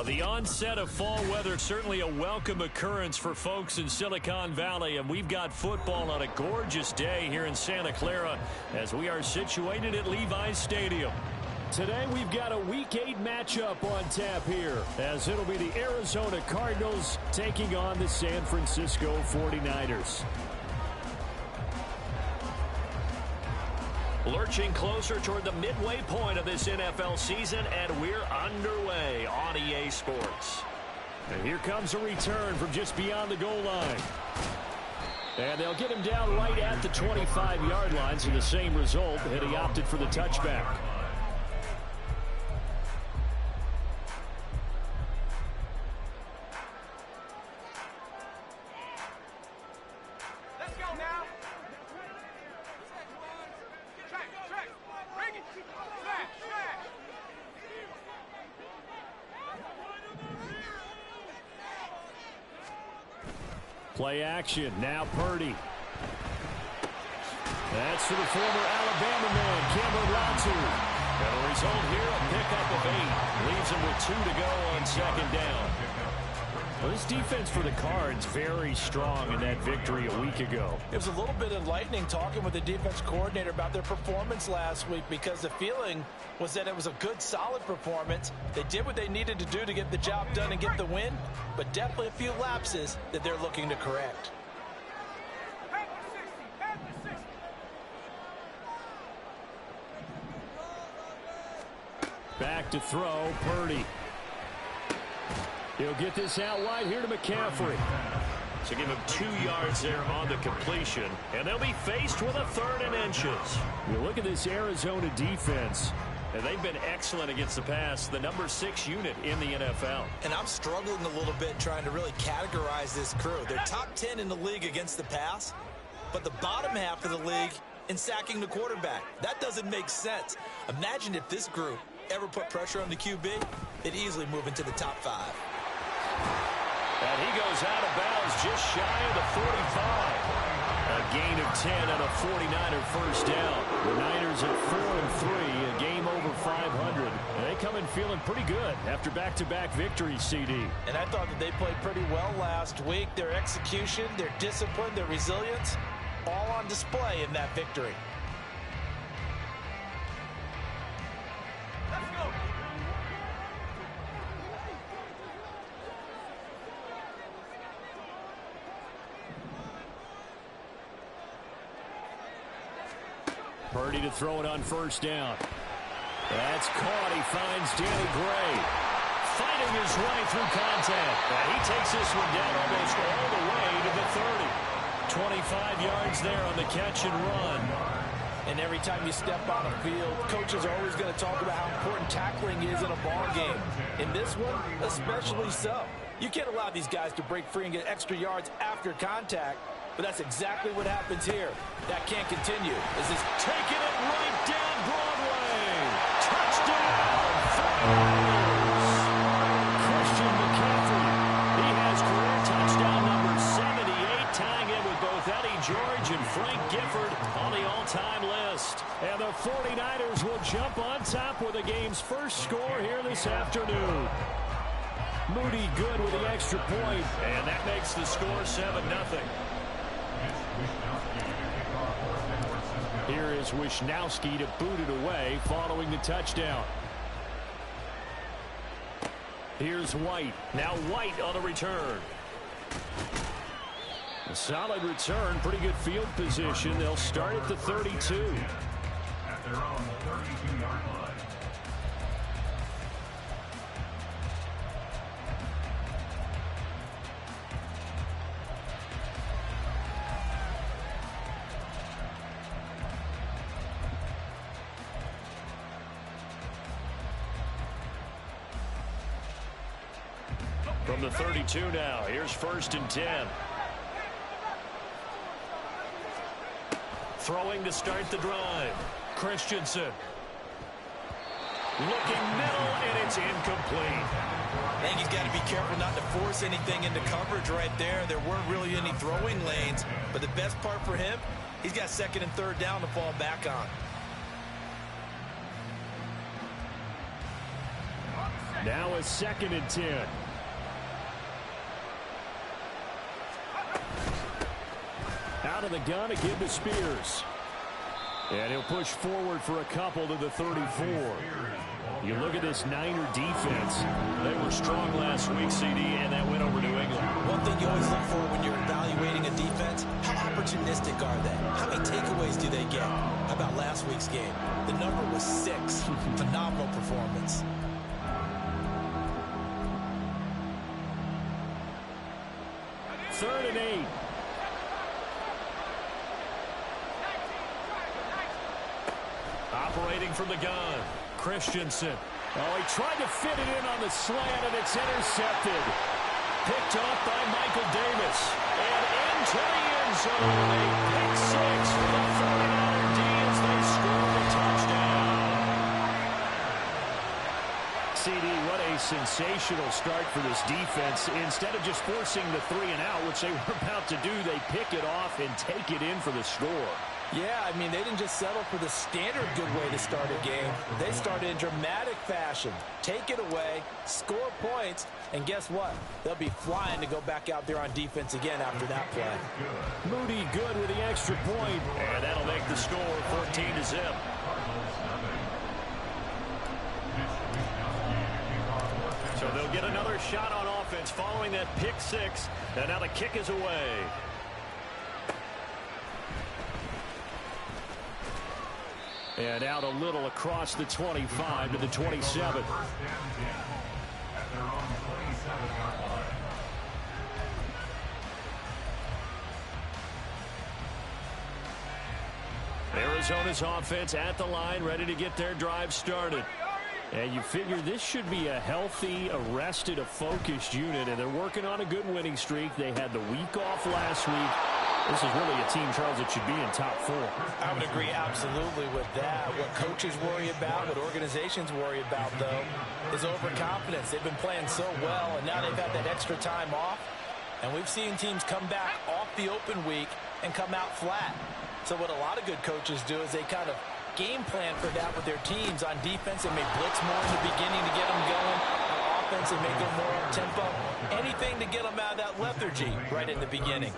The onset of fall weather, certainly a welcome occurrence for folks in Silicon Valley, and we've got football on a gorgeous day here in Santa Clara as we are situated at Levi's Stadium. Today we've got a Week 8 matchup on tap here, as it'll be the Arizona Cardinals taking on the San Francisco 49ers. Lurching closer toward the midway point of this NFL season, and we're underway on EA Sports. And here comes a return from just beyond the goal line. And they'll get him down right at the 25-yard line, so the same result, and he opted for the touchback. Play action. Now Purdy. That's for the former Alabama man, Cameron Latu. And the result here, a pickup of 8. Leaves him with 2 to go on second down. Well, this defense for the Cards very strong in that victory a week ago. It was a little bit enlightening talking with the defense coordinator about their performance last week, because the feeling was that it was a good, solid performance. They did what they needed to do to get the job done and get the win, but definitely a few lapses that they're looking to correct. Back to throw, Purdy. He'll get this out wide here to McCaffrey. So give him 2 yards there on the completion, and they'll be faced with a 3rd and inches. You look at this Arizona defense, and they've been excellent against the pass, the number 6 unit in the NFL. And I'm struggling a little bit trying to really categorize this crew. They're top 10 in the league against the pass, but the bottom half of the league in sacking the quarterback. That doesn't make sense. Imagine if this group ever put pressure on the QB, they'd easily move into the top 5. And he goes out of bounds just shy of the 45. A gain of 10 and a 49er first down. The Niners at 4-3, a game over 500. And they come in feeling pretty good after back-to-back victories, CD. And I thought that they played pretty well last week. Their execution, their discipline, their resilience, all on display in that victory. Purdy to throw it on first down. That's caught. He finds Danny Gray. Fighting his way through contact. And he takes this one down almost all the way to the 30. 25 yards there on the catch and run. And every time you step on a field, coaches are always going to talk about how important tackling is in a ball game. In this one, especially so. You can't allow these guys to break free and get extra yards after contact. But that's exactly what happens here. That can't continue. This is taking it right down Broadway. Touchdown! Christian McCaffrey. He has career touchdown number 78, tying in with both Eddie George and Frank Gifford on the all-time list. And the 49ers will jump on top with the game's first score here this afternoon. Moody good with the extra point, and that makes the score 7-0. Here is Wisnowski to boot it away following the touchdown. Here's White. Now White on the return. A solid return, pretty good field position. They'll start at the 32. At their own 32-yard line. From the 32 now, here's 1st and 10. Throwing to start the drive. Christensen. Looking middle, and it's incomplete. I think he's got to be careful not to force anything into coverage right there. There weren't really any throwing lanes, but the best part for him, he's got 2nd and 3rd down to fall back on. Now a 2nd and 10. Out of the gun, again to Spears. And he'll push forward for a couple to the 34. You look at this Niner defense. They were strong last week, CD, and that went over New England. One thing you always look for when you're evaluating a defense, how opportunistic are they? How many takeaways do they get? How about last week's game? The number was 6. Phenomenal performance. Third and 8. Operating from the gun, Christensen. Oh, he tried to fit it in on the slant, and it's intercepted. Picked off by Michael Davis. And into the end zone. A pick 6 for the 49er D as they score a touchdown. CD, what a sensational start for this defense. Instead of just forcing the 3 and out, which they were about to do, they pick it off and take it in for the score. Yeah, I mean, they didn't just settle for the standard good way to start a game. They started in dramatic fashion. Take it away, score points, and guess what? They'll be flying to go back out there on defense again after that play. Moody good with the extra point, and that'll make the score 14-0. So they'll get another shot on offense following that pick 6, and now the kick is away. And out a little across the 25 to the 27. Arizona's offense at the line, ready to get their drive started. And you figure this should be a healthy, a rested, a focused unit, and they're working on a good winning streak. They had the week off last week. This is really a team, Charles, that should be in top 4. I would agree absolutely with that. What coaches worry about, what organizations worry about, though, is overconfidence. They've been playing so well, and now they've had that extra time off. And we've seen teams come back off the open week and come out flat. So what a lot of good coaches do is they kind of game plan for that with their teams. On defense, they may blitz more in the beginning to get them going. On offense, they may go more up-tempo. Anything to get them out of that lethargy right in the beginning.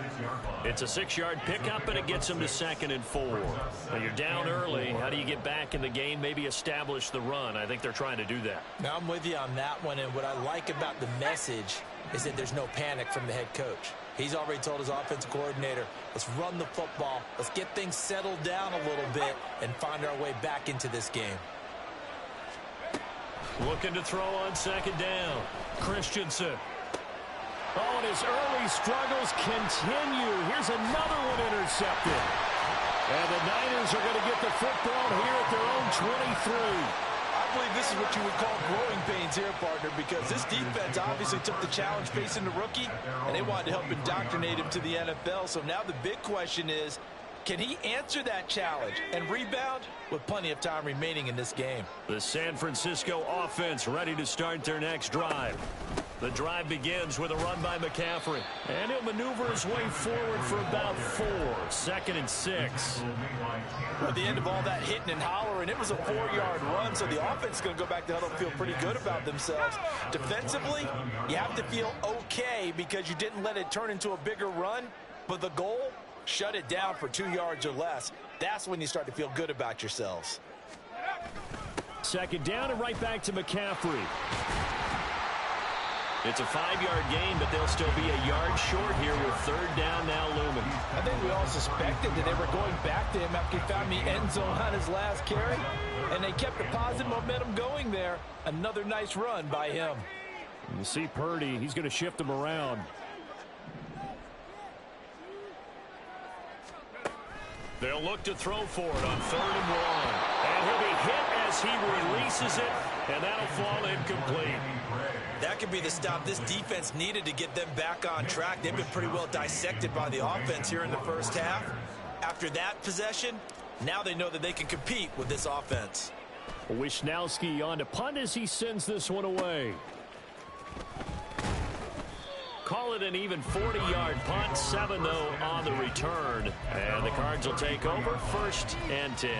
It's a 6-yard pickup, and it gets them to 2nd and 4. When you're down early, how do you get back in the game, maybe establish the run? I think they're trying to do that. Now, I'm with you on that one, and what I like about the message is that there's no panic from the head coach. He's already told his offensive coordinator, let's run the football, let's get things settled down a little bit and find our way back into this game. Looking to throw on 2nd down. Christensen. Oh, and his early struggles continue. Here's another one intercepted. And the Niners are going to get the football here at their own 23. I believe this is what you would call growing pains here, partner, because this defense obviously took the challenge facing the rookie, and they wanted to help indoctrinate him to the NFL. So now the big question is, can he answer that challenge and rebound with plenty of time remaining in this game? The San Francisco offense ready to start their next drive. The drive begins with a run by McCaffrey. And he'll maneuver his way forward for about 4. 2nd and 6. At the end of all that hitting and hollering, it was a 4-yard run, so the offense is going to go back to huddle and feel pretty good about themselves. Defensively, you have to feel okay because you didn't let it turn into a bigger run, but the goal, shut it down for 2 yards or less. That's when you start to feel good about yourselves. 2nd down and right back to McCaffrey. It's a 5-yard gain, but they'll still be a yard short here with 3rd down now looming. I think we all suspected that they were going back to him after he found the end zone on his last carry, and they kept the positive momentum going there. Another nice run by him. You see Purdy, he's going to shift him around. They'll look to throw for it on 3rd and 1. And he'll be hit as he releases it, and that'll fall incomplete. That could be the stop this defense needed to get them back on track. They've been pretty well dissected by the offense here in the first half. After that possession, now they know that they can compete with this offense. Wisnowski on to punt as he sends this one away. Call it an even 40-yard punt. 7, though, on the return. And the Cards will take over 1st and 10.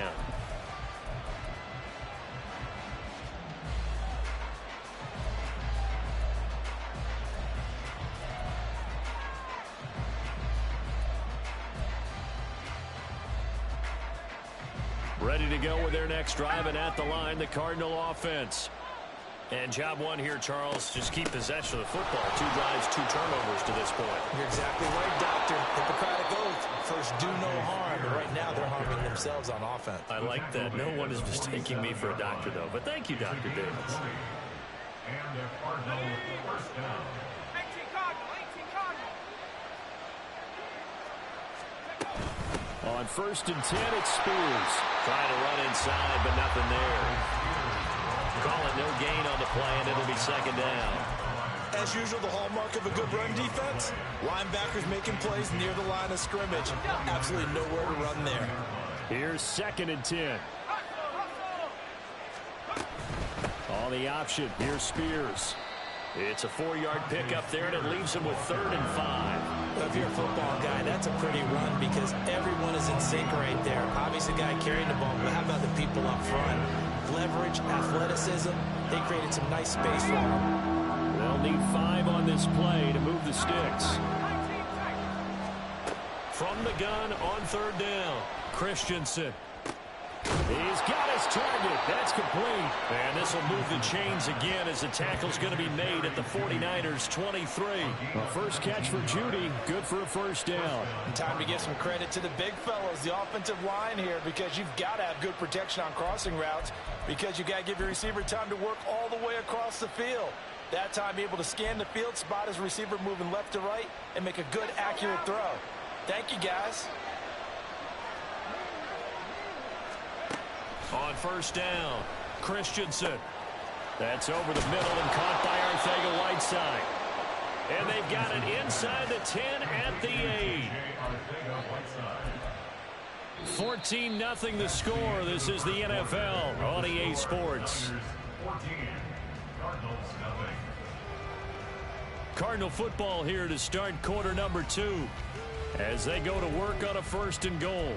ready to go with their next drive, and at the line, the Cardinal offense. And job one here, Charles, just keep possession of the football. 2 drives, 2 turnovers to this point. You're exactly right, Doctor. Hippocratic oath. First, do no harm. And right now, they're harming themselves on offense. I like that. No one is mistaking me for a doctor, though. But thank you, Dr. Davis. And the Cardinal first down. 18 Cardinal. On 1st and 10, it's Spears. Trying to run inside, but nothing there. Call it no gain on the play, and it'll be 2nd down. As usual, the hallmark of a good run defense, linebackers making plays near the line of scrimmage. Absolutely nowhere to run there. Here's 2nd and 10. On the option, here's Spears. It's a 4-yard pickup there, and it leaves him with 3rd and 5. If you're a football guy, that's a pretty run because everyone is in sync right there. Obviously, the guy carrying the ball, but how about the people up front? Leverage, athleticism, they created some nice space for him. They'll need 5 on this play to move the sticks. From the gun on 3rd down, Christensen. He's got his target. That's complete. And this will move the chains again as the tackle's going to be made at the 49ers 23. Well, first catch for Judy. Good for a 1st down. And time to give some credit to the big fellows, the offensive line here, because you've got to have good protection on crossing routes because you've got to give your receiver time to work all the way across the field. That time able to scan the field, spot his receiver moving left to right, and make a good, accurate throw. Thank you, guys. On 1st down, Christensen. That's over the middle and caught by Arcega-Whiteside. And they've got it inside the 10 at the 8. 14-0 the score. This is the NFL on EA Sports. Cardinal football here to start quarter number 2 as they go to work on a 1st and goal.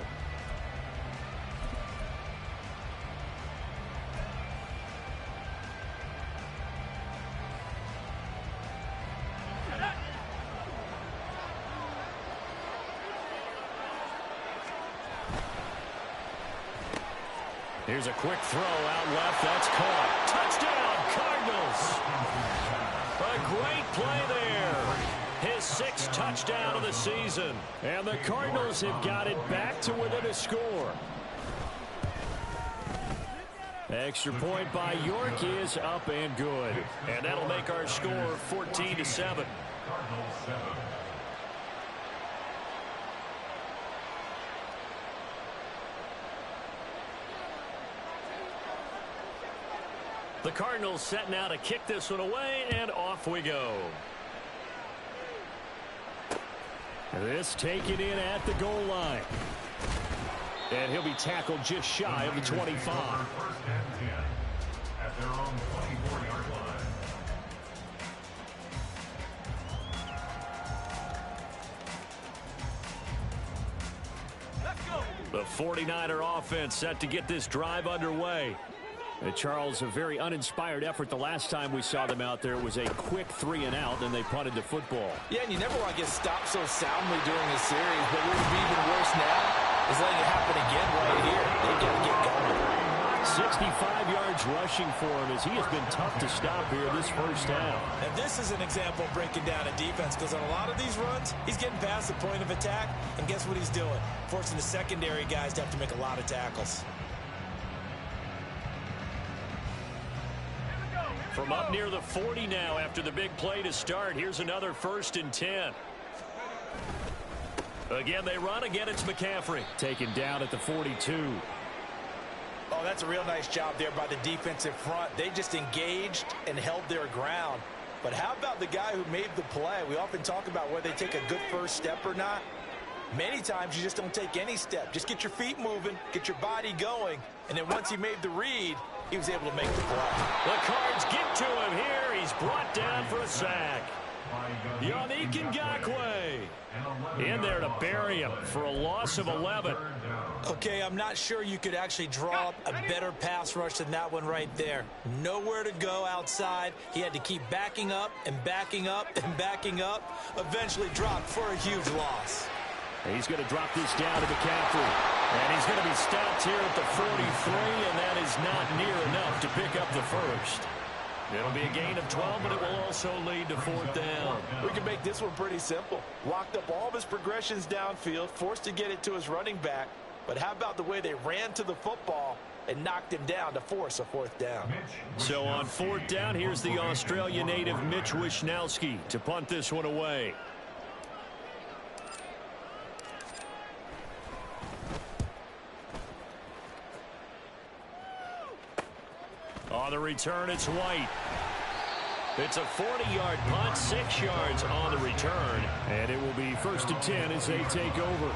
Here's a quick throw out left. That's caught. Touchdown, Cardinals. A great play there. His 6th touchdown of the season. And the Cardinals have got it back to within a score. Extra point by York is up and good. And that'll make our score 14-7. The Cardinals set now to kick this one away, and off we go. This taken in at the goal line. And he'll be tackled just shy of the 25. 1st and 10 at their own 24-yard line. Let's go. The 49er offense set to get this drive underway. Charles, a very uninspired effort the last time we saw them out there. It was a quick 3-and-out, and they punted the football. Yeah, and you never want to get stopped so soundly during a series, but what would be even worse now is letting it happen again right here. They got to get going. 65 yards rushing for him as he has been tough to stop here this 1st half. And this is an example of breaking down a defense because on a lot of these runs, he's getting past the point of attack, and guess what he's doing? Forcing the secondary guys to have to make a lot of tackles. From up near the 40 now after the big play to start. Here's another 1st and 10. Again, they run. Again, it's McCaffrey. Taken down at the 42. Oh, that's a real nice job there by the defensive front. They just engaged and held their ground. But how about the guy who made the play? We often talk about whether they take a good first step or not. Many times you just don't take any step. Just get your feet moving, get your body going, and then once he made the read, he was able to make the play. The Cards get to him here. He's brought down for a sack. Yannick Ngakoue in there to bury him for a loss of 11. Okay, I'm not sure you could actually draw up a better pass rush than that one right there. Nowhere to go outside. He had to keep backing up and backing up and backing up. Eventually dropped for a huge loss. He's going to drop this down to McCaffrey. And he's going to be stopped here at the 43, and that is not near enough to pick up the first. It'll be a gain of 12, but it will also lead to fourth down. We can make this one pretty simple. Locked up all of his progressions downfield, forced to get it to his running back. But how about the way they ran to the football and knocked him down to force a fourth down? So on fourth down, here's the Australia native Mitch Wishnowsky to punt this one away. On the return, it's White. It's a 40-yard punt, 6 yards on the return. And it will be 1st and 10 as they take over.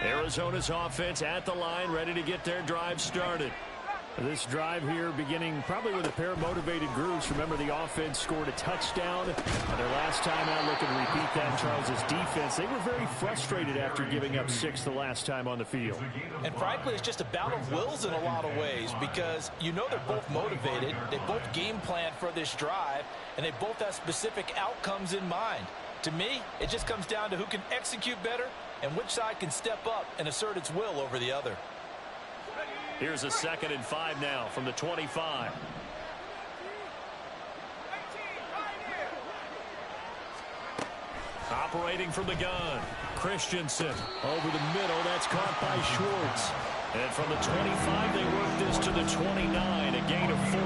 Arizona's offense at the line, ready to get their drive started. This drive here beginning probably with a pair of motivated groups. Remember, the offense scored a touchdown. Their last time out, looking to repeat that. Charles's defense, they were very frustrated after giving up 6 the last time on the field. And frankly, it's just a battle of wills in a lot of ways, because you know they're both motivated. They both game plan for this drive, and they both have specific outcomes in mind. To me, it just comes down to who can execute better and which side can step up and assert its will over the other. Here's a 2nd and 5 now from the 25. Operating from the gun, Christensen over the middle. That's caught by Schwartz. And from the 25, they work this to the 29, a gain of 4.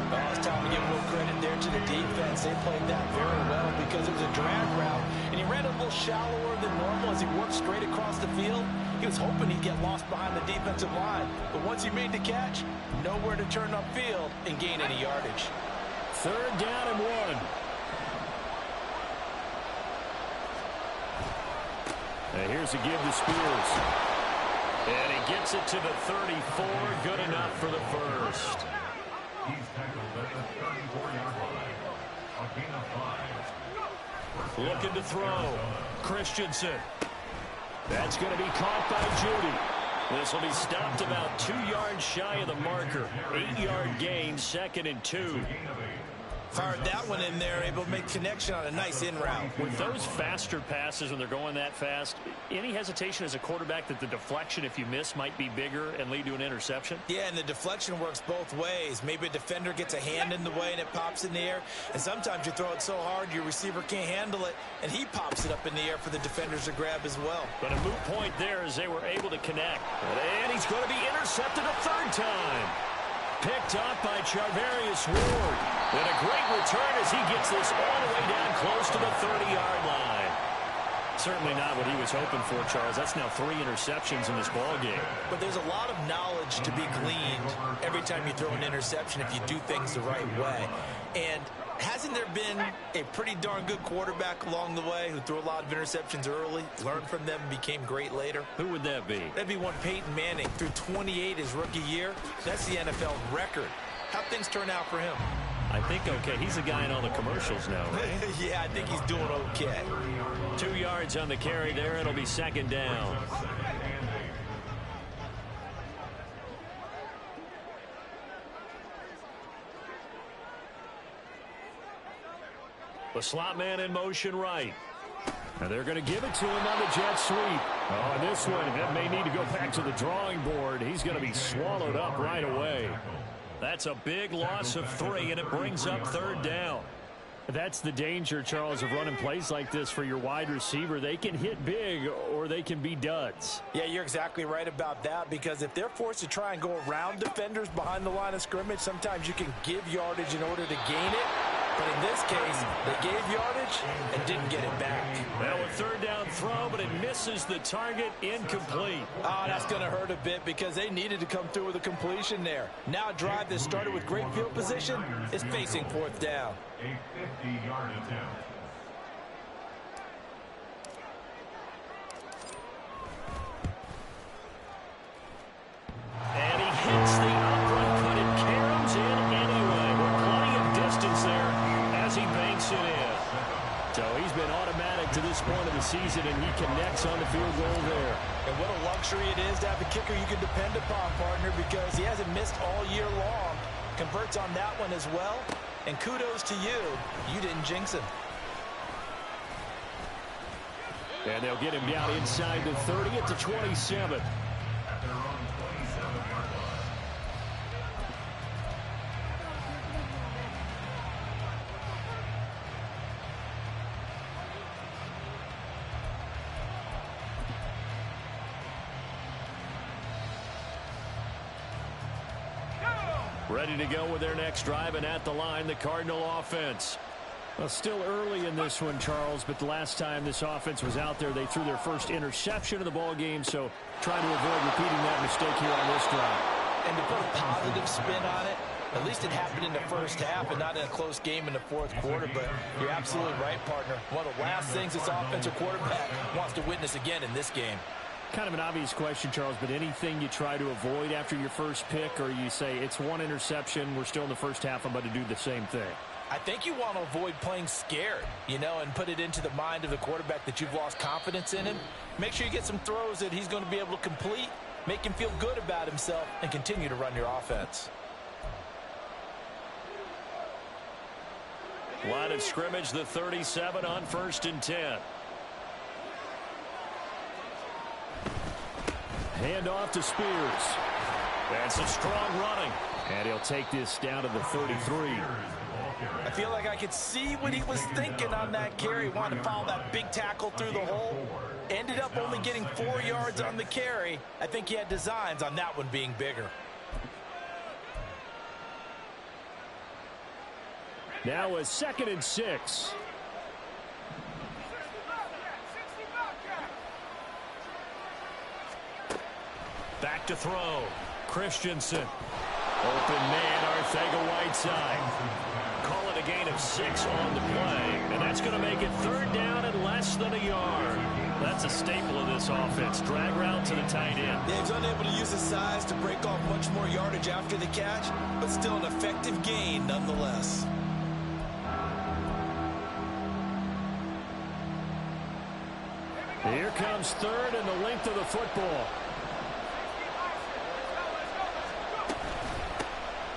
Oh, it's time to give a little credit there to the defense. They played that very well because it was a drag route, and he ran a little shallower than normal as he worked straight across the field. He was hoping he'd get lost behind the defensive line, but once he made the catch, nowhere to turn upfield and gain any yardage. 3rd down and 1. And here's a give to Spears. And he gets it to the 34. Good enough for the first. He's tackled at the 34-yard line. A gain of 5. Looking to throw. Christensen. That's going to be caught by Judy. This will be stopped about 2 yards shy of the marker. 8-yard gain, 2nd and 2. Fired that one in there, able to make connection on a nice in route. With those faster passes when they're going that fast, any hesitation as a quarterback that the deflection, if you miss, might be bigger and lead to an interception? Yeah, and the deflection works both ways. Maybe a defender gets a hand in the way and it pops in the air. And sometimes you throw it so hard your receiver can't handle it, and he pops it up in the air for the defenders to grab as well. But a moot point there as they were able to connect. And he's going to be intercepted a 3rd time. Picked up by Charvarius Ward. And a great return as he gets this all the way down close to the 30-yard line. Certainly not what he was hoping for, Charles. That's now 3 interceptions in this ball game. But there's a lot of knowledge to be gleaned every time you throw an interception if you do things the right way. And hasn't there been a pretty darn good quarterback along the way who threw a lot of interceptions early, learned from them, and became great later? Who would that be? That'd be one Peyton Manning, threw 28 his rookie year. That's the NFL record. How'd things turn out for him? I think okay. He's a guy in all the commercials now, right? Yeah, I think he's doing okay. 2 yards on the carry there. It'll be 2nd down. The slot man in motion right. And they're going to give it to him on the jet sweep. Oh, and this one, that may need to go back to the drawing board. He's going to be swallowed up right away. That's a big loss of 3, and it brings up 3rd down. That's the danger, Charles, of running plays like this for your wide receiver. They can hit big or they can be duds. Yeah, you're exactly right about that, because if they're forced to try and go around defenders behind the line of scrimmage, sometimes you can give yardage in order to gain it. But in this case, they gave yardage and didn't get it back. Now a 3rd down throw, but it misses the target, incomplete. Oh, that's going to hurt a bit because they needed to come through with a completion there. Now a drive that started with great field position is facing 4th down. A 50-yard attempt. And he hits the upright, but it caroms in anyway. We're banks it in. So he's been automatic to this point of the season, and he connects on the field goal there. And what a luxury it is to have a kicker you can depend upon, partner, because he hasn't missed all year long. Converts on that one as well. And kudos to you. You didn't jinx him. And they'll get him down inside the 30 at the 27. At their own 27-yard line. Ready to go with their next drive, and at the line, the Cardinal offense. Well, still early in this one, Charles, but the last time this offense was out there, they threw their first interception of the ball game, so trying to avoid repeating that mistake here on this drive. And to put a positive spin on it, at least it happened in the first half and not in a close game in the fourth quarter, but you're absolutely right, partner. One of the last things this offensive quarterback wants to witness again in this game. Kind of an obvious question, Charles, but anything you try to avoid after your first pick, or you say it's one interception, we're still in the first half, I'm about to do the same thing? I think you want to avoid playing scared, and put it into the mind of the quarterback that you've lost confidence in him. Make sure you get some throws that he's going to be able to complete, make him feel good about himself, and continue to run your offense. Line of scrimmage, the 37 on 1st and 10. Hand off to Spears. That's a strong running. And he'll take this down to the 33. I feel like I could see what he was thinking on that carry. Wanted to follow that big tackle through the hole. Ended up only getting 4 yards on the carry. I think he had designs on that one being bigger. Now a 2nd and 6. Back to throw. Christensen. Open man, Arcega-Whiteside. Call it a gain of 6 on the play. And that's going to make it 3rd down and less than a yard. That's a staple of this offense. Drag route to the tight end. Yeah, he's unable to use his size to break off much more yardage after the catch, but still an effective gain nonetheless. Here comes 3rd and the length of the football.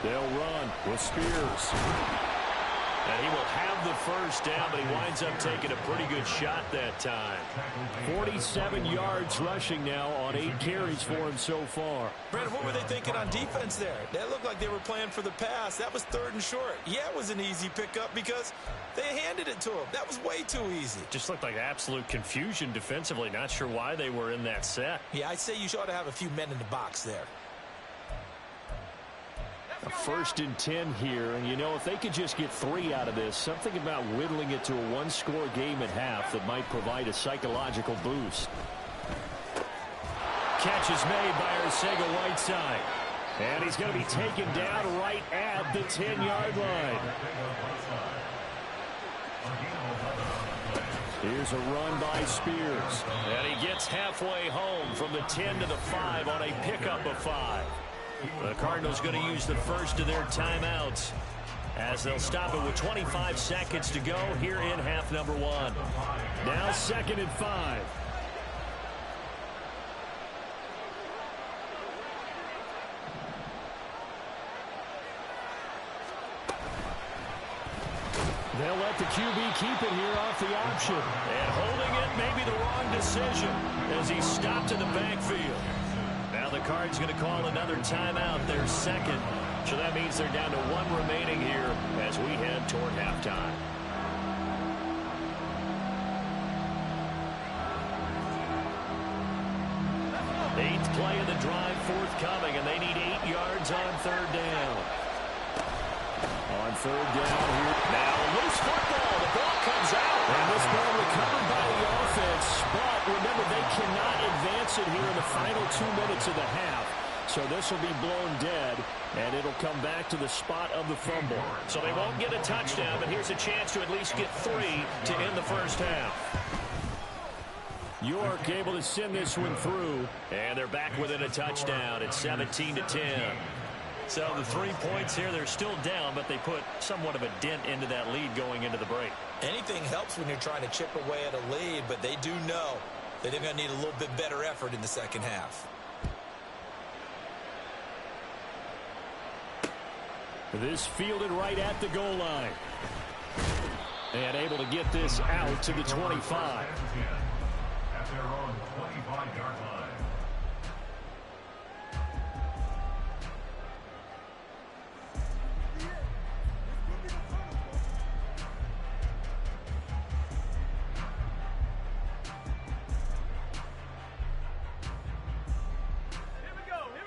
They'll run with Spears. And he will have the first down, but he winds up taking a pretty good shot that time. 47 yards rushing now on 8 carries for him so far. Brandon, what were they thinking on defense there? That looked like they were playing for the pass. That was 3rd and short. Yeah, it was an easy pickup because they handed it to him. That was way too easy. Just looked like absolute confusion defensively. Not sure why they were in that set. Yeah, I'd say you ought to have a few men in the box there. A 1st and 10 here, and if they could just get 3 out of this, something about whittling it to a 1-score game at half that might provide a psychological boost. Catch is made by Arcega-Whiteside. And he's going to be taken down right at the 10-yard line. Here's a run by Spears. And he gets halfway home from the 10 to the 5 on a pickup of 5. The Cardinals going to use the first of their timeouts as they'll stop it with 25 seconds to go here in half number 1. Now 2nd and 5. They'll let the QB keep it here off the option. And holding it may be the wrong decision as he's stopped in the backfield. Now the Cards going to call another timeout, their 2nd. So that means they're down to 1 remaining here as we head toward halftime. Eighth play of the drive forthcoming, and they need 8 yards on 3rd down. On 3rd down here. Now loose football. The ball comes out. And this ball recovered by the offense. But remember, they cannot advance it here in the final 2 minutes of the half. So this will be blown dead, and it'll come back to the spot of the fumble. So they won't get a touchdown, but here's a chance to at least get 3 to end the first half. York able to send this one through, and they're back within a touchdown at 17-10. So the 3 points here, they're still down, but they put somewhat of a dent into that lead going into the break. Anything helps when you're trying to chip away at a lead, but they do know that they're going to need a little bit better effort in the second half. This fielded right at the goal line. And able to get this out to the 25. At their own 25-yard line.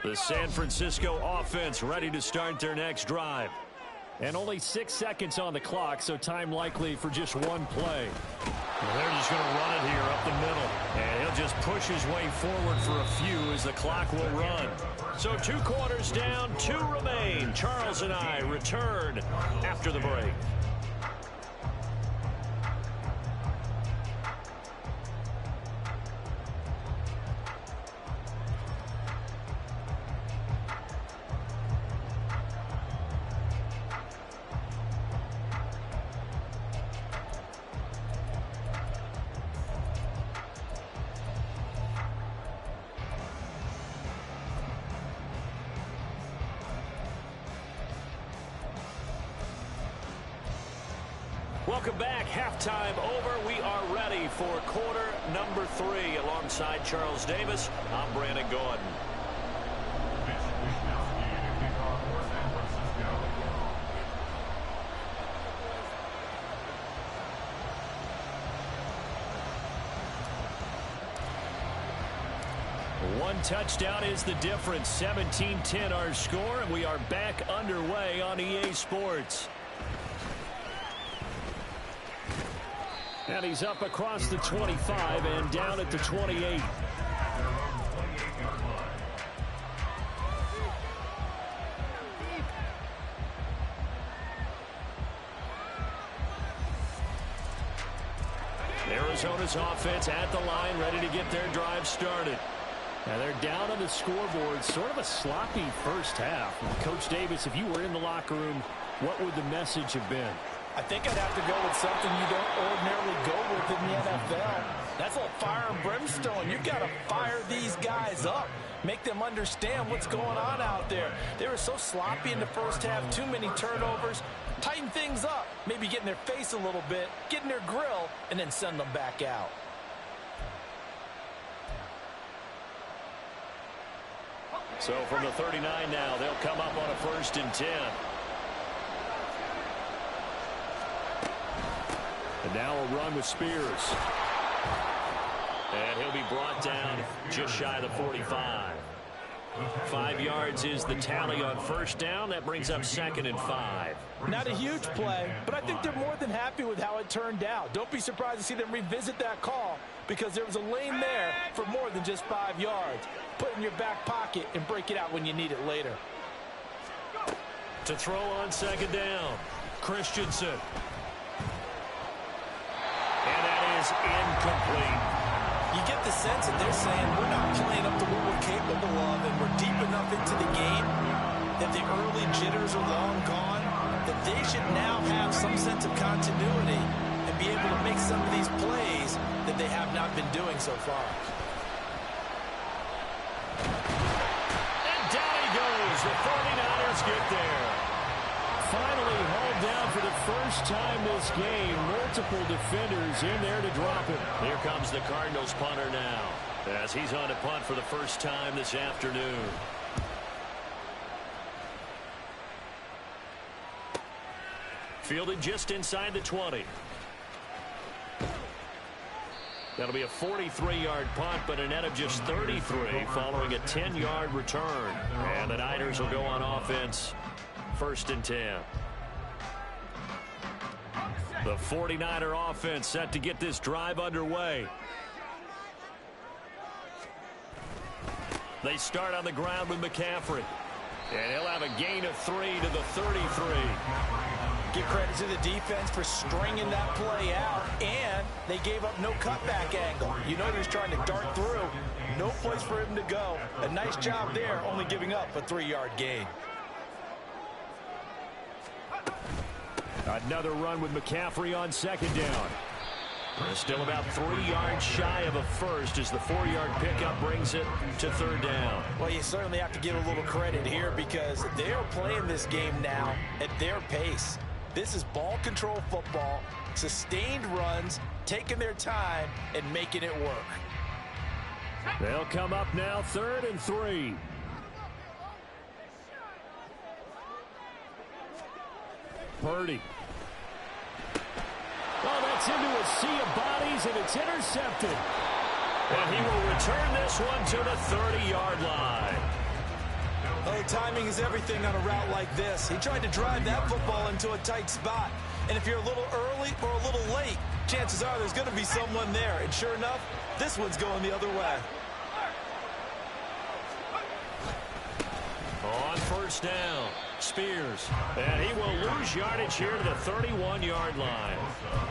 The San Francisco offense ready to start their next drive. And only 6 seconds on the clock, so time likely for just one play. Well, they're just going to run it here up the middle. And he'll just push his way forward for a few as the clock will run. So 2 quarters down, 2 remain. Charles and I return after the break. Welcome back. Halftime over. We are ready for quarter number 3. Alongside Charles Davis, I'm Brandon Gordon. Mitch Wishnowsky to kick off for San Francisco. One touchdown is the difference. 17-10 our score, and we are back underway on EA Sports. And he's up across the 25 and down at the 28. Their own 28-yard line. Arizona's offense at the line, ready to get their drive started. Now they're down on the scoreboard, sort of a sloppy first half. Coach Davis, if you were in the locker room, what would the message have been? I think I'd have to go with something you don't ordinarily go with in the NFL. That's all fire and brimstone. You've got to fire these guys up. Make them understand what's going on out there. They were so sloppy in the first half, too many turnovers. Tighten things up. Maybe get in their face a little bit, get in their grill, and then send them back out. So from the 39 now, they'll come up on a 1st and 10. And now a run with Spears. And he'll be brought down just shy of the 45. 5 yards is the tally on 1st down. That brings up 2nd and 5. Not a huge play, but I think they're more than happy with how it turned out. Don't be surprised to see them revisit that call because there was a lane there for more than just 5 yards. Put it in your back pocket and break it out when you need it later. To throw on 2nd down, Christensen. And that is incomplete. You get the sense that they're saying we're not playing up to what we're capable of, and we're deep enough into the game that the early jitters are long gone, that they should now have some sense of continuity and be able to make some of these plays that they have not been doing so far. And down he goes. The 49ers get there. Finally hauled down for the first time this game. Multiple defenders in there to drop him. Here comes the Cardinals punter now as he's on to punt for the first time this afternoon. Fielded just inside the 20. That'll be a 43-yard punt, but a net of just 33 following a 10-yard return. And the Niners will go on offense. 1st and 10. The 49er offense set to get this drive underway. They start on the ground with McCaffrey. And he'll have a gain of 3 to the 33. Give credit to the defense for stringing that play out, and they gave up no cutback angle. You know he was trying to dart through. No place for him to go. A nice job there, only giving up a 3-yard gain. Another run with McCaffrey on second down. They're still about 3 yards shy of a first as the 4-yard pickup brings it to third down. Well, you certainly have to give a little credit here because they're playing this game now at their pace. This is ball control football, sustained runs, taking their time and making it work. They'll come up now 3rd and 3. Purdy. Oh, that's into a sea of bodies, and it's intercepted. And he will return this one to the 30-yard line. Oh, timing is everything on a route like this. He tried to drive that football into a tight spot. And if you're a little early or a little late, chances are there's going to be someone there. And sure enough, this one's going the other way. On first down, Spears. And he will lose yardage here to the 31-yard line.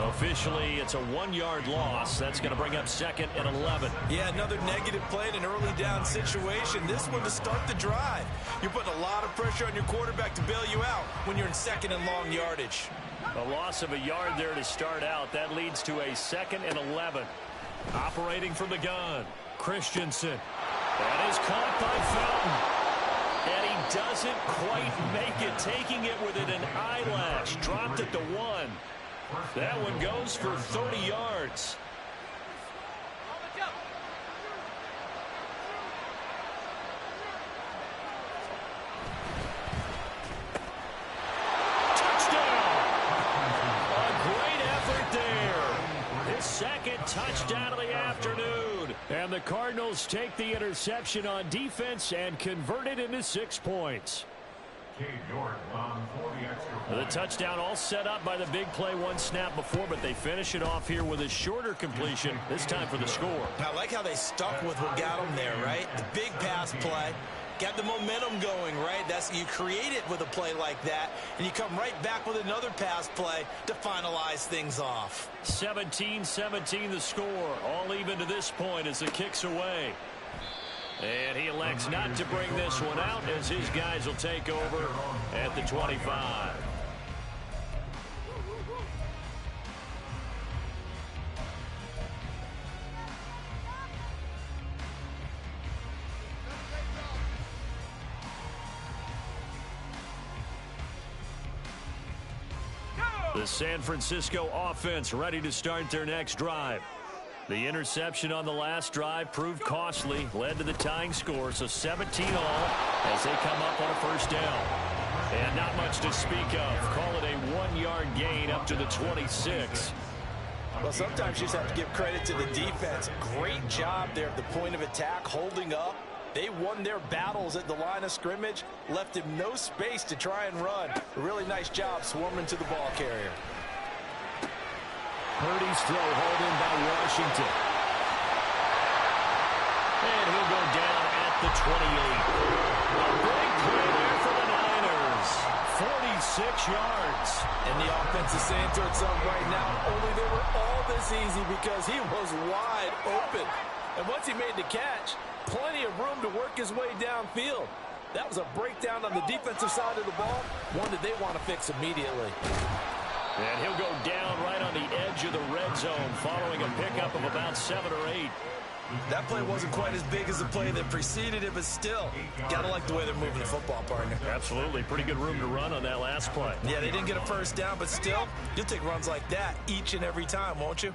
Officially, it's a 1-yard loss. That's going to bring up 2nd and 11. Yeah, another negative play in an early down situation. This one to start the drive. You're putting a lot of pressure on your quarterback to bail you out when you're in 2nd and long yardage. A loss of a yard there to start out. That leads to a 2nd and 11. Operating from the gun, Christensen. That is caught by Felton. And he doesn't quite make it, taking it within an eyelash. Dropped it to 1. That one goes for 30 yards. Touchdown! A great effort there. His 2nd touchdown of the afternoon. And the Cardinals take the interception on defense and convert it into 6 points. The touchdown all set up by the big play 1 snap before, but they finish it off here with a shorter completion, this time for the score. I like how they stuck with what got them there, right? The big pass play. Got the momentum going, right? You create it with a play like that, and you come right back with another pass play to finalize things off. 17-17 the score. All even to this point as the kick's away. And he elects not to bring this one out as his guys will take over at the 25. The San Francisco offense ready to start their next drive. The interception on the last drive proved costly, led to the tying score, so 17 all as they come up on a first down. And not much to speak of. Call it a 1-yard gain up to the 26. Well, sometimes you just have to give credit to the defense. Great job there at the point of attack, holding up. They won their battles at the line of scrimmage, left him no space to try and run. A really nice job swarming to the ball carrier. Purdy's throw hauled in by Washington. And he'll go down at the 28. A big play there for the Niners. 46 yards. And the offense is saying to itself right now, only they were all this easy because he was wide open. And once he made the catch, plenty of room to work his way downfield. That was a breakdown on the defensive side of the ball, one that they want to fix immediately. And he'll go down right on the edge of the red zone following a pickup of about 7 or 8. That play wasn't quite as big as the play that preceded it, but still, gotta like the way they're moving the football, partner. Absolutely. Pretty good room to run on that last play. Yeah, they didn't get a first down, but still, you'll take runs like that each and every time, won't you?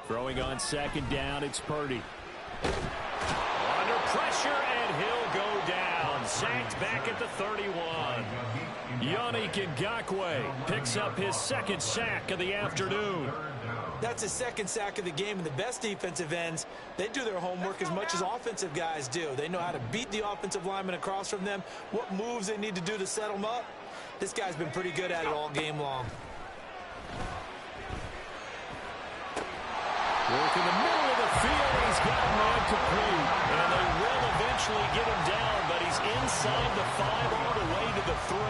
Throwing on second down, it's Purdy. Under pressure, and he'll go down. Sacked back at the 31. Yannick Ngakoue picks up his 2nd sack of the afternoon. That's his 2nd sack of the game, and the best defensive ends, they do their homework as much as offensive guys do. They know how to beat the offensive lineman across from them, what moves they need to do to set them up. This guy's been pretty good at it all game long. Work in the middle of the field, and he's got him incomplete. And they will eventually get him down, but he's inside the 5 all the way to the 3.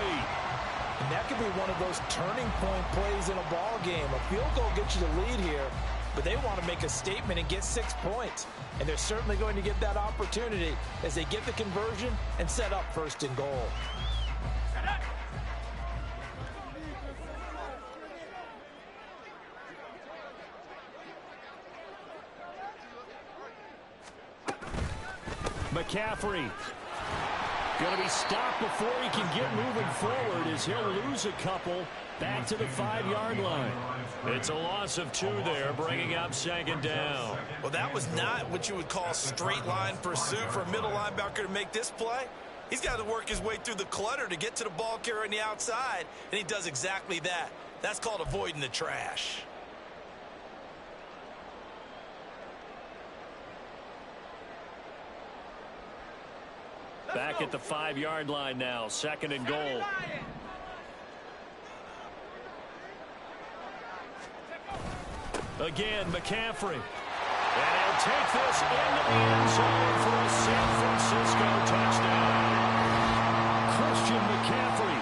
And that could be one of those turning point plays in a ball game. A field goal gets you the lead here, but they want to make a statement and get 6 points. And they're certainly going to get that opportunity as they get the conversion and set up 1st and goal. McCaffrey. Going to be stopped before he can get moving forward as he'll lose a couple back to the 5-yard line. It's a loss of 2 there, bringing up 2nd down. Well, that was not what you would call straight line pursuit for a middle linebacker to make this play. He's got to work his way through the clutter to get to the ball carrier on the outside, and he does exactly that. That's called avoiding the trash. Back at the 5-yard line now, 2nd and goal. Again, McCaffrey. And he'll take this into the end zone for a San Francisco touchdown. Christian McCaffrey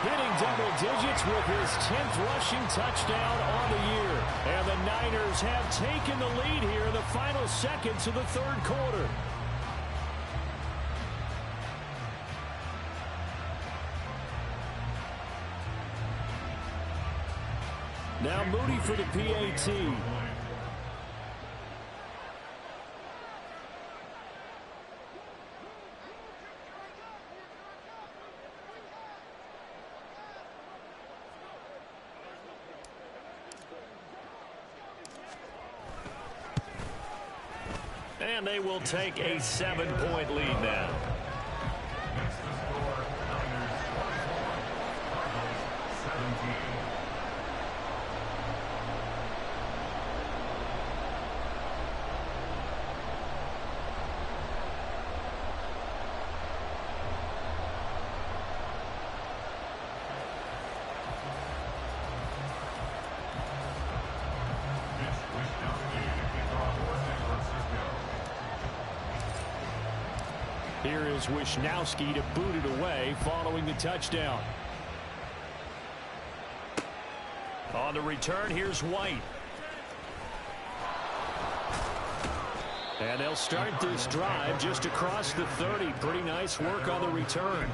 hitting double digits with his 10th rushing touchdown on the year. And the Niners have taken the lead here in the final seconds of the 3rd quarter. Now Moody for the PAT. And they will take a 7-point lead now. Next to score, Niners 17. Here is Wishnowsky to boot it away following the touchdown. On the return, here's White. And they'll start this drive just across the 30. Pretty nice work on the return.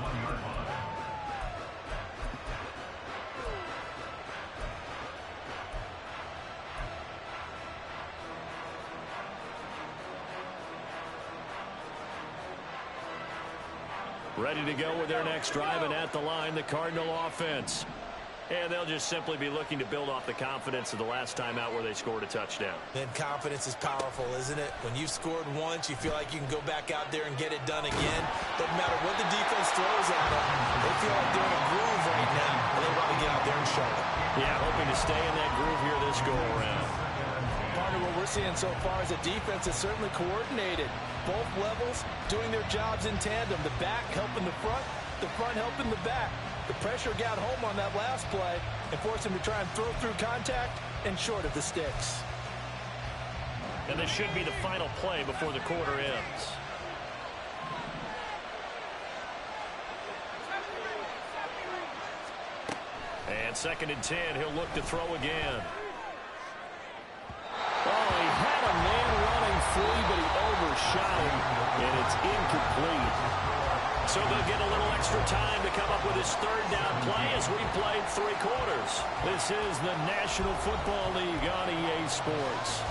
Ready to go with their next drive, and at the line, the Cardinal offense. And they'll just simply be looking to build off the confidence of the last time out where they scored a touchdown. And confidence is powerful, isn't it? When you've scored once, you feel like you can go back out there and get it done again. Doesn't matter what the defense throws at them. They feel like they're in a groove right now, and they want to get out there and show it. Yeah, hoping to stay in that groove here this go-around. Partner, what we're seeing so far is a defense is certainly coordinated. Both levels doing their jobs in tandem. The back helping the front helping the back. The pressure got home on that last play and forced him to try and throw through contact and short of the sticks. And this should be the final play before the quarter ends. And 2nd and 10, he'll look to throw again. Oh, he had a man running free, but he overshot him, and it's incomplete. So they'll get a little extra time to come up with his 3rd down play as we played 3 quarters. This is the National Football League on EA Sports.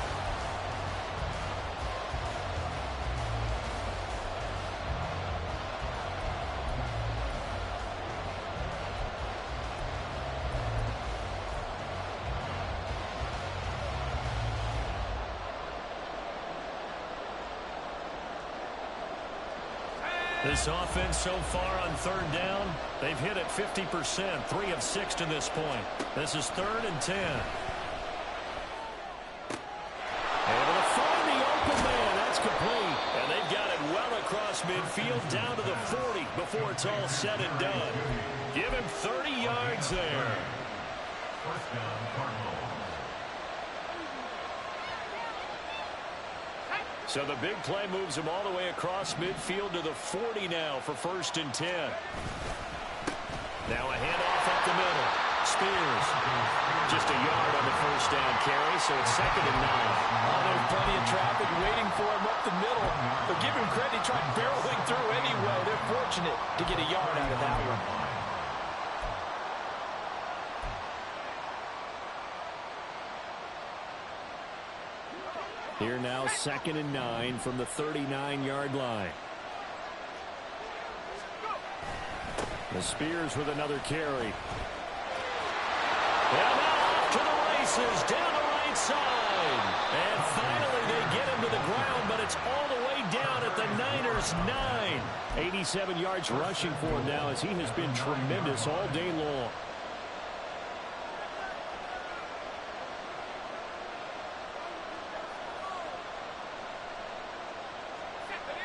This offense so far on 3rd down, they've hit it 50%, 3 of 6 to this point. This is 3rd and 10. Able to find the open man. That's complete. And they've got it well across midfield down to the 40 before it's all said and done. Give him 30 yards there. First down, Cardinals. So the big play moves him all the way across midfield to the 40 now for 1st and 10. Now a handoff up the middle. Spears. Just a yard on the 1st down carry, so it's 2nd and 9. Oh, there's plenty of traffic waiting for him up the middle. But give him credit, he tried barreling through anyway. They're fortunate to get a yard out of that one. Here now 2nd and 9 from the 39-yard line. The Spears with another carry. And now off to the races down the right side. And finally they get him to the ground, but it's all the way down at the Niners' 9. 87 yards rushing for him now as he has been tremendous all day long.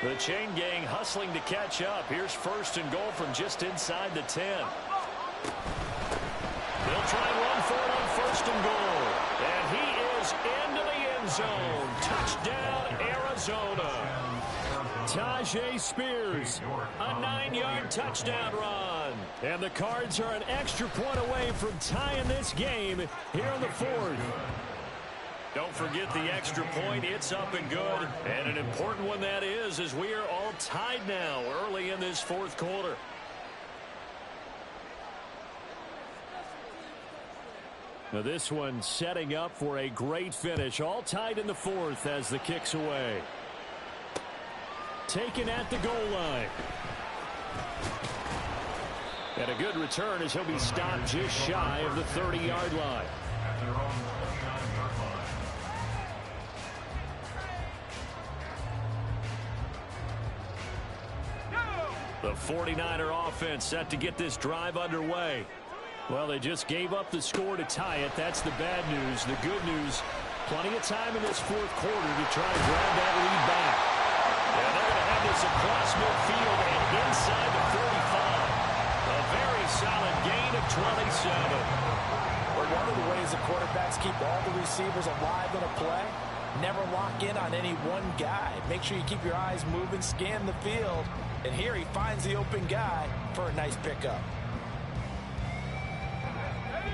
The chain gang hustling to catch up. Here's first and goal from just inside the 10. They'll try and run for it on first and goal. And he is into the end zone. Touchdown, Arizona. Tyjae Spears, a 9-yard touchdown run. And the Cards are an extra point away from tying this game here in the fourth. Don't forget the extra point. It's up and good. And an important one that is, as we are all tied now early in this fourth quarter. Now this one setting up for a great finish. All tied in the fourth as the kick's away. Taken at the goal line. And a good return as he'll be stopped just shy of the 30-yard line. At their own 29-yard line. The 49er offense set to get this drive underway. Well, they just gave up the score to tie it. That's the bad news. The good news, plenty of time in this fourth quarter to try to grab that lead back. And they're going to have this across midfield and inside the 45. A very solid gain of 27. Well, one of the ways the quarterbacks keep all the receivers alive in a play, never lock in on any one guy. Make sure you keep your eyes moving, scan the field. And here he finds the open guy for a nice pickup.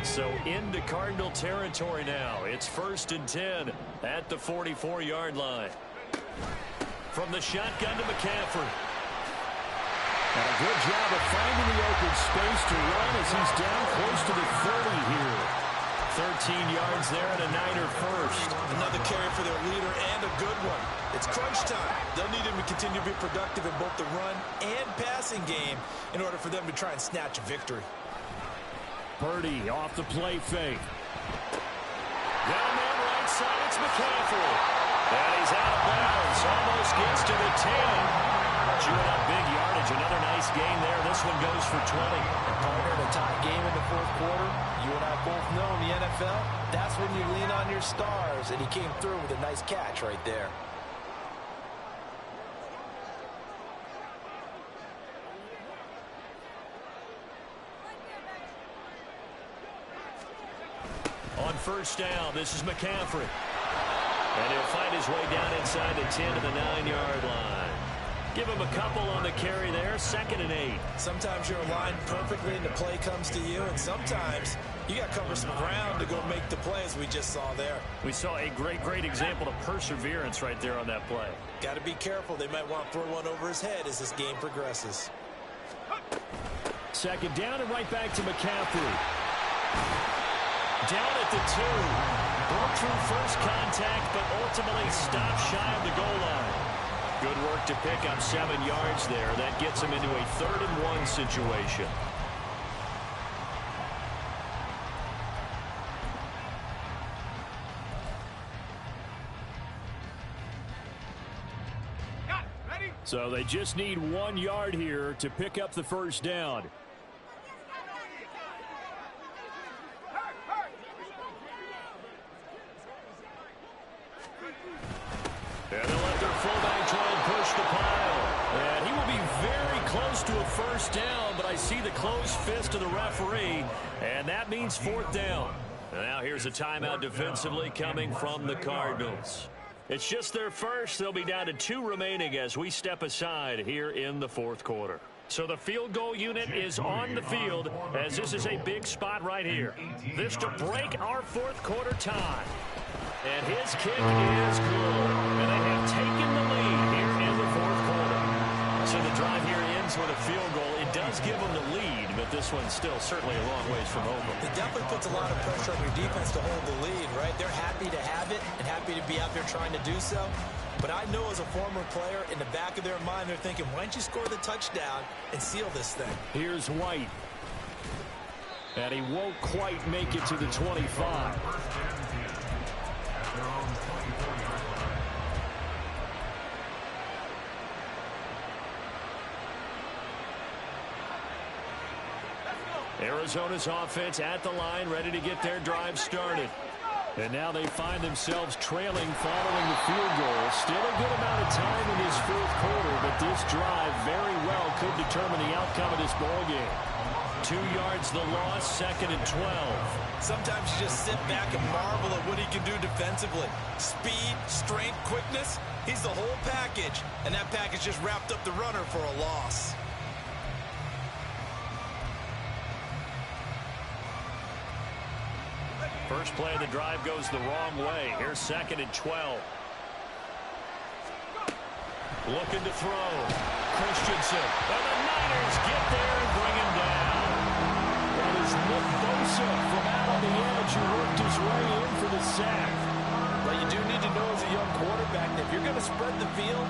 So into Cardinal territory now. It's first and 10 at the 44-yard line. From the shotgun to McCaffrey. And a good job of finding the open space to run as he's down close to the 30 here. 13 yards there and a Niner first. Another carry for their leader and a good one. It's crunch time. They'll need him to continue to be productive in both the run and passing game in order for them to try and snatch a victory. Purdy off the play fake. Down there right side, it's McCaffrey. And he's out of bounds. Almost gets to the 10. Chewing up big yardage. Another nice gain there. This one goes for 20. And partner, in a tie game in the fourth quarter, you and I both know in the NFL, that's when you lean on your stars. And he came through with a nice catch right there. On first down, this is McCaffrey. And he'll find his way down inside the 10 to the 9-yard line. Give him a couple on the carry there, 2nd and 8. Sometimes you're aligned perfectly and the play comes to you, and sometimes you got to cover some ground to go make the play, as we just saw there. We saw a great example of perseverance right there on that play. Got to be careful. They might want to throw one over his head as this game progresses. 2nd down and right back to McCaffrey. Down at the 2. Broke through first contact, but ultimately stopped shy of the goal line. Good work to pick up 7 yards there. That gets him into a 3rd and 1 situation. So they just need 1 yard here to pick up the first down. And they'll let their fullback try and push the pile. And he will be very close to a first down, but I see the closed fist of the referee, and that means 4th down. And now here's a timeout defensively coming from the Cardinals. It's just their first. They'll be down to 2 remaining as we step aside here in the fourth quarter. So the field goal unit is on the field as this is a big spot right here. This to break our fourth quarter tie. And his kick is good. And they have taken the lead here in the fourth quarter. So the drive here ends with a field goal. It does give them the lead, but this one's still certainly a long ways from over. It definitely puts a lot of pressure on your defense to hold the lead, right? They're happy to have it and happy to be out there trying to do so. But I know as a former player, in the back of their mind, they're thinking, why don't you score the touchdown and seal this thing? Here's White. And he won't quite make it to the 25. Arizona's offense at the line, ready to get their drive started. And now they find themselves trailing following the field goal. Still a good amount of time in this fourth quarter, but this drive very well could determine the outcome of this ball game. 2 yards the loss, 2nd and 12. Sometimes you just sit back and marvel at what he can do defensively. Speed, strength, quickness, he's the whole package. And that package just wrapped up the runner for a loss. First play of the drive goes the wrong way. Here's 2nd and 12. Looking to throw. Christensen. And the Niners get there and bring him down. That is Nick Bosa from out on the edge who worked his way in for the sack. Well, you do need to know as a young quarterback that if you're going to spread the field,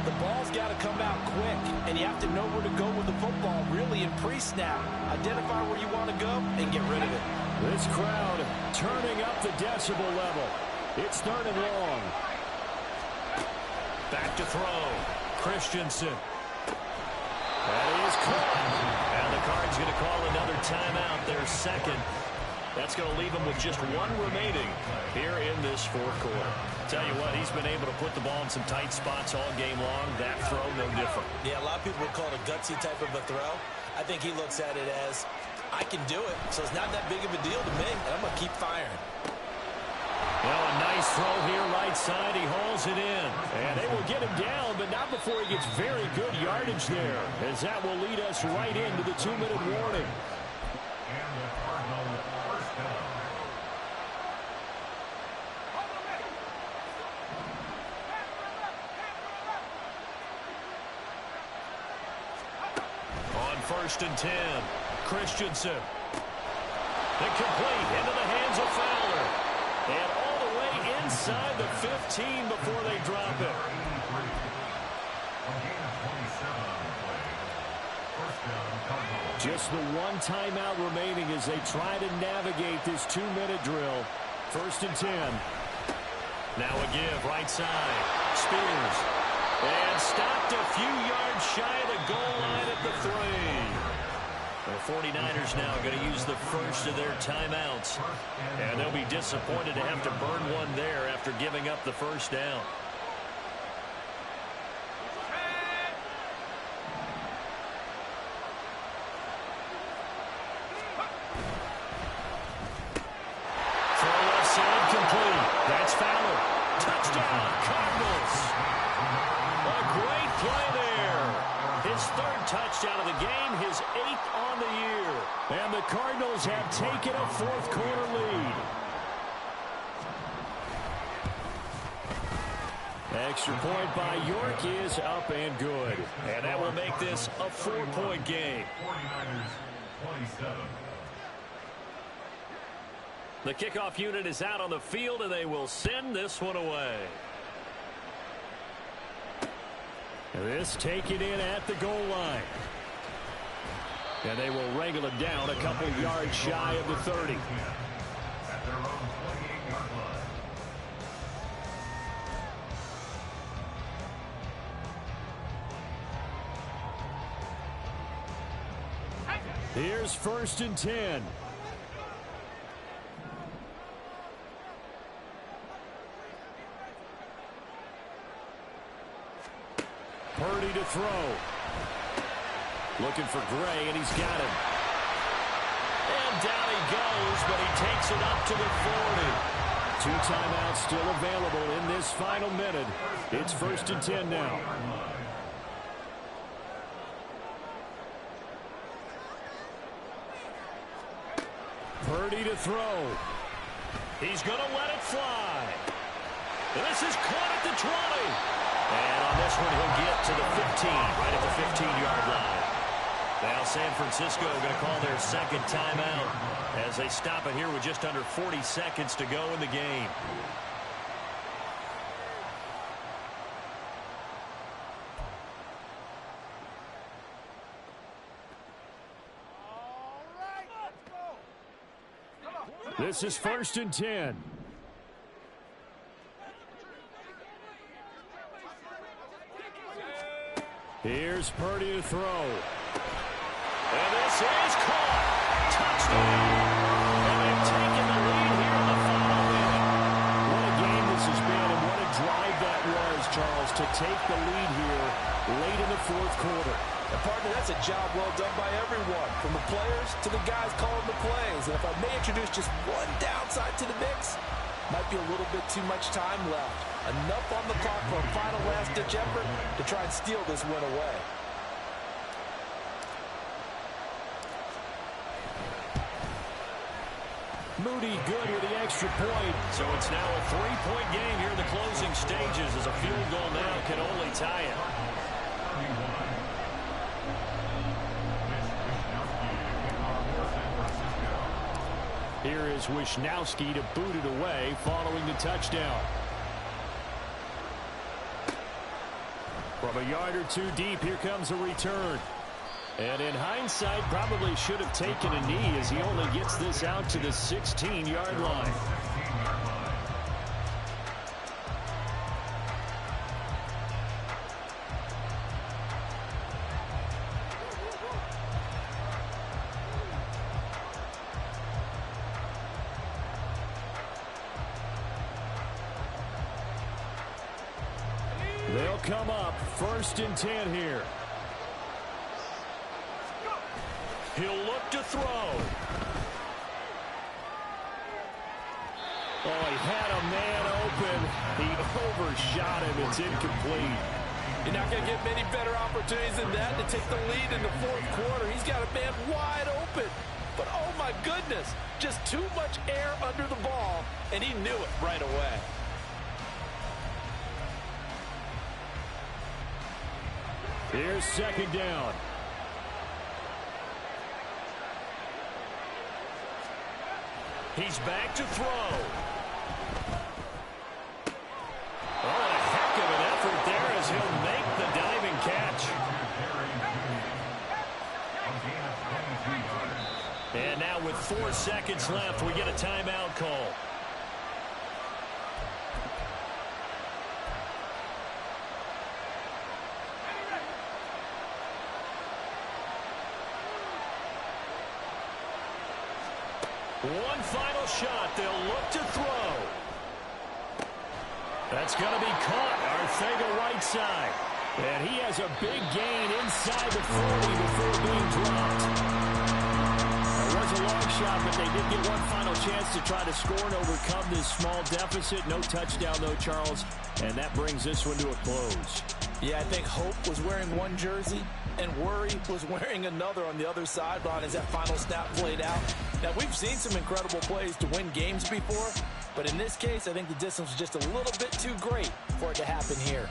the ball's got to come out quick, and you have to know where to go with the football really in pre-snap. Identify where you want to go and get rid of it. This crowd turning up the decibel level. It's 3rd and long. Back to throw. Christensen. That is caught. And the Cards going to call another timeout, their 2nd. That's going to leave them with just 1 remaining here in this fourth quarter. Tell you what, he's been able to put the ball in some tight spots all game long. That throw, no different. Yeah, a lot of people would call it a gutsy type of a throw. I think he looks at it as, I can do it, so it's not that big of a deal to me, and I'm going to keep firing. Well, a nice throw here right side. He hauls it in. And they will get him down, but not before he gets very good yardage there, as that will lead us right into the 2-minute warning. And the Cardinals first down. On 1st and 10, Christensen. Incomplete into the hands of Fowler. And all the way inside the 15 before they drop it. Just the 1 timeout remaining as they try to navigate this 2-minute drill. 1st and 10. Now a give, right side. Spears. And stopped a few yards shy of the goal line at the 3. The 49ers now going to use the first of their timeouts. And they'll be disappointed to have to burn one there after giving up the first down. Throw left side complete. That's Fowler. Touchdown, Cardinals. A great play there. His 3rd touchdown of the game, his 8th on the year. And the Cardinals have taken a fourth quarter lead. Extra point by York is up and good. And that will make this a 4-point game. 49ers 27. The kickoff unit is out on the field, and they will send this one away. This taken in at the goal line. And they will wrangle it down a couple yards shy of the 30. At their own 28-yard line. Here's 1st and 10. Purdy to throw. Looking for Gray, and he's got him. And down he goes, but he takes it up to the 40. 2 timeouts still available in this final minute. It's 1st and 10 now. Purdy to throw. He's going to let it fly. This is caught at the 20. And on this one, he'll get to the 15, right at the 15-yard line. Now San Francisco going to call their 2nd timeout as they stop it here with just under 40 seconds to go in the game. This is 1st and 10. Here's Purdy to throw. And this is caught. Touchdown. And they've taken the lead here in the final inning. What a game this has been, and what a drive that was, Charles, to take the lead here late in the 4th quarter. And partner, that's a job well done by everyone, from the players to the guys calling the plays. And if I may introduce just one downside to the mix, might be a little bit too much time left. Enough on the clock for a final last-ditch effort to try and steal this win away. Moody good with the extra point. So it's now a 3-point game here in the closing stages, as a field goal now can only tie it. Here is Wisnowski to boot it away following the touchdown. From a yard or two deep, here comes a return. And in hindsight, probably should have taken a knee, as he only gets this out to the 16-yard line. They'll come up 1st and 10 here. He'll look to throw. Oh, he had a man open. He overshot him. It's incomplete. You're not going to get many better opportunities than that to take the lead in the 4th quarter. He's got a man wide open. But, oh, my goodness, just too much air under the ball, and he knew it right away. Here's 2nd down. He's back to throw. Oh, a heck of an effort there as he'll make the diving catch. And now with 4 seconds left, we get a timeout call. One final shot. They'll look to throw. That's going to be caught. Arcega-Whiteside. And he has a big gain inside the 40 before being dropped. It was a long shot, but they did get one final chance to try to score and overcome this small deficit. No touchdown, though, Charles. And that brings this one to a close. Yeah, I think Hope was wearing one jersey and Worry was wearing another on the other sideline as that final snap played out. Now, we've seen some incredible plays to win games before, but in this case, I think the distance was just a little bit too great for it to happen here.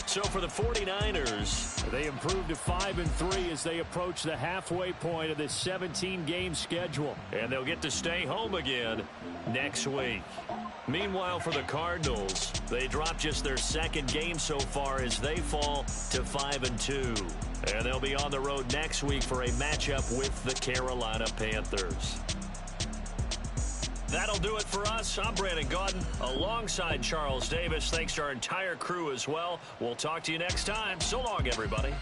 So for the 49ers, they improved to 5-3 as they approach the halfway point of this 17-game schedule. And they'll get to stay home again next week. Meanwhile, for the Cardinals, they dropped just their 2nd game so far as they fall to 5-2. And they'll be on the road next week for a matchup with the Carolina Panthers. That'll do it for us. I'm Brandon Gaudin alongside Charles Davis. Thanks to our entire crew as well. We'll talk to you next time. So long, everybody.